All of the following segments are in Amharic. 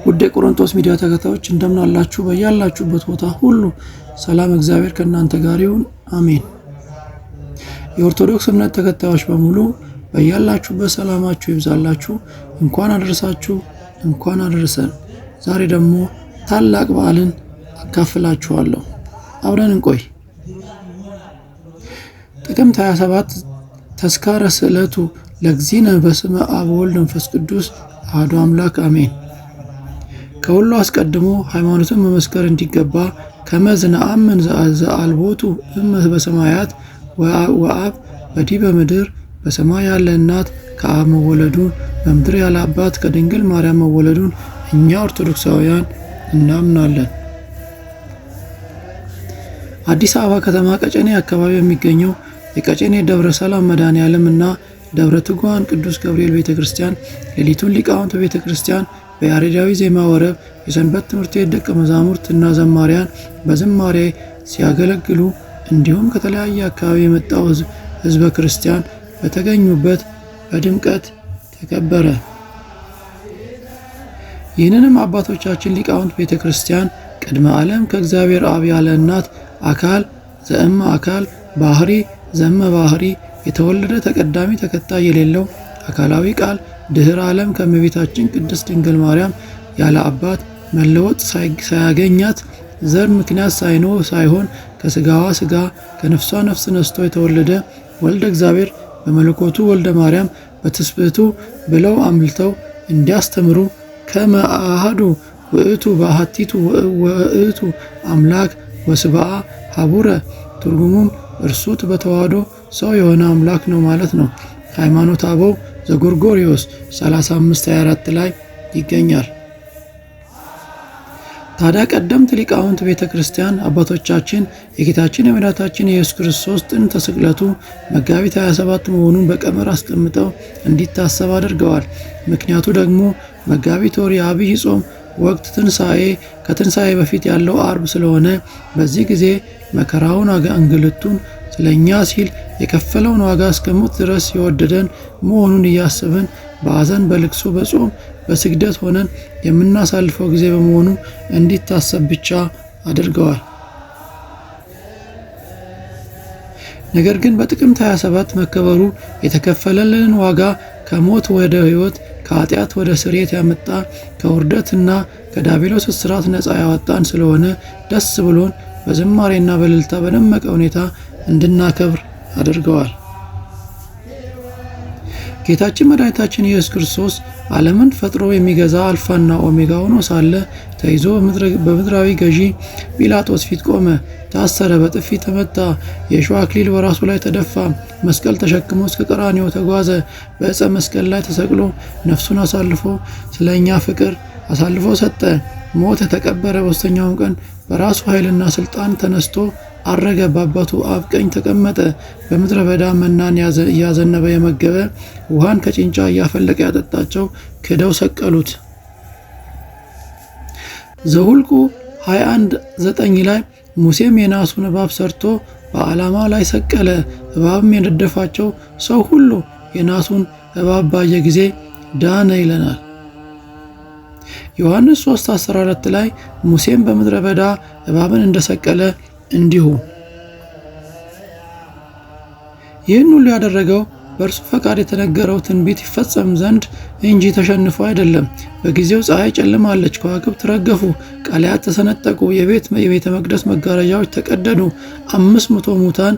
ውድ የቆሮንቶስ ሚዲያ ተከታዮች እንደምን አላችሁ? በያላችሁበት ቦታ ሁሉ ሰላም እግዚአብሔር ከእናንተ ጋር ይሁን፣ አሜን። የኦርቶዶክስ እምነት ተከታዮች በሙሉ በያላችሁበት ሰላማችሁ ይብዛላችሁ። እንኳን አደረሳችሁ፣ እንኳን አደረሰን። ዛሬ ደግሞ ታላቅ በዓልን አካፍላችኋለሁ። አብረን እንቆይ። ጥቅምት 27 ተስካረ ስዕለቱ ለእግዚእነ በስመ አብ ወወልድ ወመንፈስ ቅዱስ አሐዱ አምላክ አሜን። ከሁሉ አስቀድሞ ሃይማኖትን መመስከር እንዲገባ ከመዝ ነአምን ዘአልቦቱ እመ በሰማያት ወአብ በዲበ ምድር በሰማይ ያለ እናት ከአብ መወለዱን በምድር ያለ አባት ከድንግል ማርያም መወለዱን እኛ ኦርቶዶክሳውያን እናምናለን። አዲስ አበባ ከተማ ቀጨኔ አካባቢ የሚገኘው የቀጨኔ ደብረ ሰላም መድኃኔዓለም እና ደብረ ትጉሃን ቅዱስ ገብርኤል ቤተክርስቲያን ሌሊቱን ሊቃውንት ቤተክርስቲያን በያሬዳዊ ዜማ ወረብ የሰንበት ትምህርት ቤት ደቀ መዛሙርት እና ዘማሪያን በዝማሬ ሲያገለግሉ እንዲሁም ከተለያየ አካባቢ የመጣው ህዝበ ክርስቲያን በተገኙበት በድምቀት ተከበረ። ይህንንም አባቶቻችን ሊቃውንት ቤተክርስቲያን ቅድመ ዓለም ከእግዚአብሔር አብ ያለ እናት አካል ዘእመ አካል ባህሪ ዘእመ ባህሪ የተወለደ ተቀዳሚ ተከታይ የሌለው አካላዊ ቃል ድህረ ዓለም ከእመቤታችን ቅድስት ድንግል ማርያም ያለ አባት መለወጥ ሳያገኛት ዘር ምክንያት ሳይሆን ከስጋዋ ስጋ ከነፍሷ ነፍስ ነስቶ የተወለደ ወልደ እግዚአብሔር በመለኮቱ ወልደ ማርያም በትስብእቱ ብለው አምልተው እንዲያስተምሩ ከመ አሐዱ ውእቱ በአሐቲቱ ወውእቱ አምላክ ወስብአ ሀቡረ ትርጉሙም እርሱት በተዋህዶ ሰው የሆነ አምላክ ነው ማለት ነው። ሃይማኖተ አበው ዘጎርጎርዮስ 35:24 ላይ ይገኛል። ታዲያ ቀደምት ሊቃውንት ቤተክርስቲያን አባቶቻችን የጌታችን የመድኃኒታችን የኢየሱስ ክርስቶስ ጥንተ ስቅለቱ መጋቢት 27 መሆኑን በቀመር አስቀምጠው እንዲታሰብ አድርገዋል። ምክንያቱ ደግሞ መጋቢት ወር የአብይ ጾም ወቅት ትንሣኤ ከትንሣኤ በፊት ያለው አርብ ስለሆነ በዚህ ጊዜ መከራውን እንግልቱን ስለኛ ሲል የከፈለውን ዋጋ እስከሞት ድረስ የወደደን መሆኑን እያሰብን በሐዘን በልቅሶ በጾም በስግደት ሆነን የምናሳልፈው ጊዜ በመሆኑ እንዲታሰብ ብቻ አድርገዋል። ነገር ግን በጥቅምት 27 መከበሩ የተከፈለልን ዋጋ ከሞት ወደ ሕይወት ከኃጢአት ወደ ስርየት ያመጣ ከውርደትና ከዲያብሎስ እስራት ነፃ ያወጣን ስለሆነ ደስ ብሎን በዝማሬና በእልልታ በደመቀ ሁኔታ እንድናከብር አድርገዋል። ጌታችን መድኃኒታችን ኢየሱስ ክርስቶስ ዓለምን ፈጥሮ የሚገዛ አልፋና ኦሜጋ ሆኖ ሳለ ተይዞ በምድራዊ ገዢ ጲላጦስ ፊት ቆመ፣ ታሰረ፣ በጥፊ ተመታ፣ የእሾህ አክሊል በራሱ ላይ ተደፋ፣ መስቀል ተሸክሞ እስከ ቀራንዮ ተጓዘ፣ በዕፀ መስቀል ላይ ተሰቅሎ ነፍሱን አሳልፎ ስለኛ ፍቅር አሳልፎ ሰጠ፣ ሞተ፣ ተቀበረ። በሦስተኛውም ቀን በራሱ ኃይልና ስልጣን ተነስቶ አረገ፣ በአባቱ አብ ቀኝ ተቀመጠ። በምድረ በዳ መናን እያዘነበ የመገበ ውሃን ከጭንጫ እያፈለቀ ያጠጣቸው ክደው ሰቀሉት። ዘኍልቍ 21:9 ላይ ሙሴም የናሱን እባብ ሰርቶ በዓላማ ላይ ሰቀለ፣ እባብም የነደፋቸው ሰው ሁሉ የናሱን እባብ ባየ ጊዜ ዳነ ይለናል። ዮሐንስ 3:14 ላይ ሙሴም በምድረ በዳ እባብን እንደሰቀለ እንዲሁ ይህን ሁሉ ያደረገው በእርሱ ፈቃድ የተነገረው ትንቢት ይፈጸም ዘንድ እንጂ ተሸንፎ አይደለም። በጊዜው ፀሐይ ጨልማለች፣ ከዋክብት ረገፉ፣ ቀላያት ተሰነጠቁ፣ የቤተ መቅደስ መጋረጃዎች ተቀደዱ፣ 500 ሙታን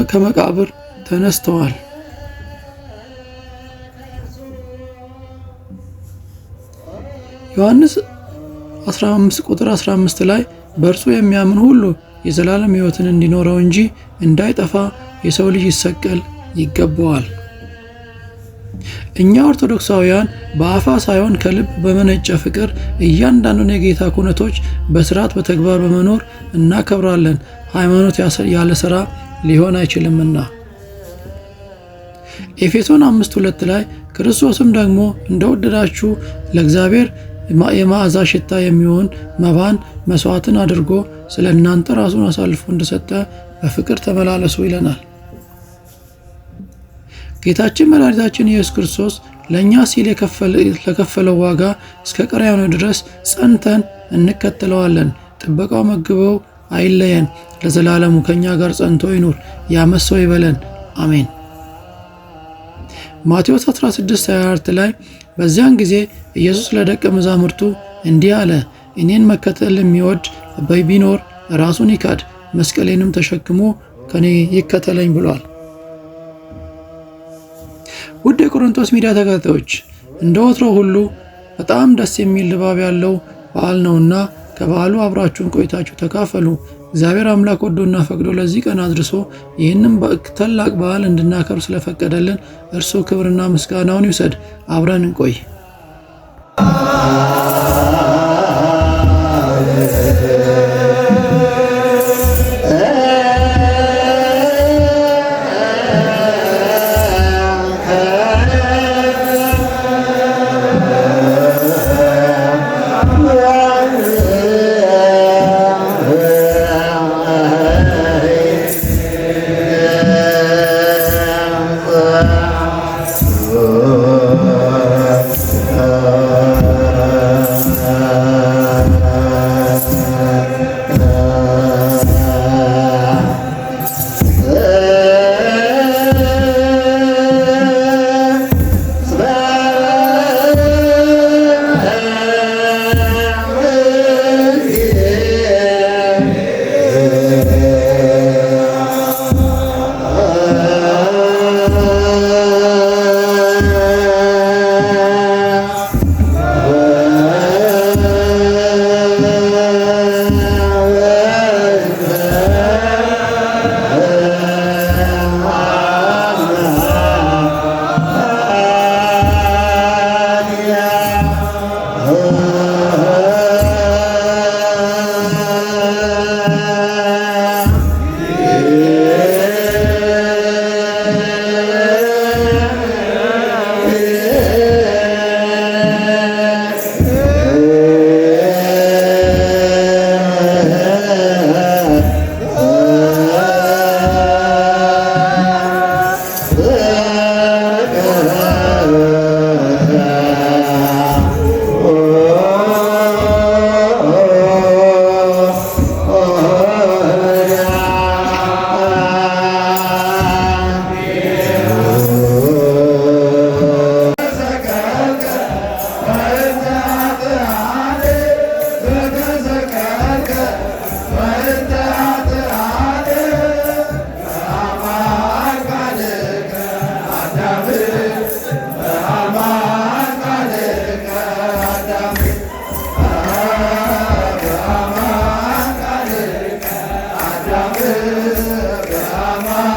ከመቃብር ተነስተዋል። ዮሐንስ 15:15 ላይ በእርሱ የሚያምን ሁሉ የዘላለም ሕይወትን እንዲኖረው እንጂ እንዳይጠፋ የሰው ልጅ ይሰቀል ይገባዋል። እኛ ኦርቶዶክሳውያን በአፋ ሳይሆን ከልብ በመነጨ ፍቅር እያንዳንዱን የጌታ ኩነቶች በስርዓት በተግባር በመኖር እናከብራለን። ሃይማኖት ያለ ስራ ሊሆን አይችልምና። ኤፌሶን 5:2 ላይ ክርስቶስም ደግሞ እንደወደዳችሁ ለእግዚአብሔር የመዓዛ ሽታ የሚሆን መባን መስዋዕትን አድርጎ ስለ እናንተ ራሱን አሳልፎ እንደሰጠ በፍቅር ተመላለሱ ይለናል። ጌታችን መድኃኒታችን ኢየሱስ ክርስቶስ ለእኛ ሲል ለከፈለው ዋጋ እስከ ቀራንዮ ድረስ ጸንተን እንከተለዋለን። ጥበቃው መግበው አይለየን፣ ለዘላለሙ ከኛ ጋር ጸንቶ ይኑር፣ ያመሰው ይበለን። አሜን። ማቴዎስ 16:24 ላይ በዚያን ጊዜ ኢየሱስ ለደቀ መዛሙርቱ እንዲህ አለ፣ እኔን መከተል የሚወድ ቢኖር ራሱን ይካድ፣ መስቀሌንም ተሸክሞ ከኔ ይከተለኝ ብሏል። ውድ የቆሮንቶስ ሚዲያ ተከታታዮች እንደ ወትሮ ሁሉ በጣም ደስ የሚል ድባብ ያለው በዓል ነውና ከበዓሉ አብራችሁን ቆይታችሁ ተካፈሉ። እግዚአብሔር አምላክ ወዶና ፈቅዶ ለዚህ ቀን አድርሶ ይህንም ታላቅ በዓል እንድናከብር ስለፈቀደልን እርሱ ክብርና ምስጋናውን ይውሰድ። አብረን እንቆይ። Rama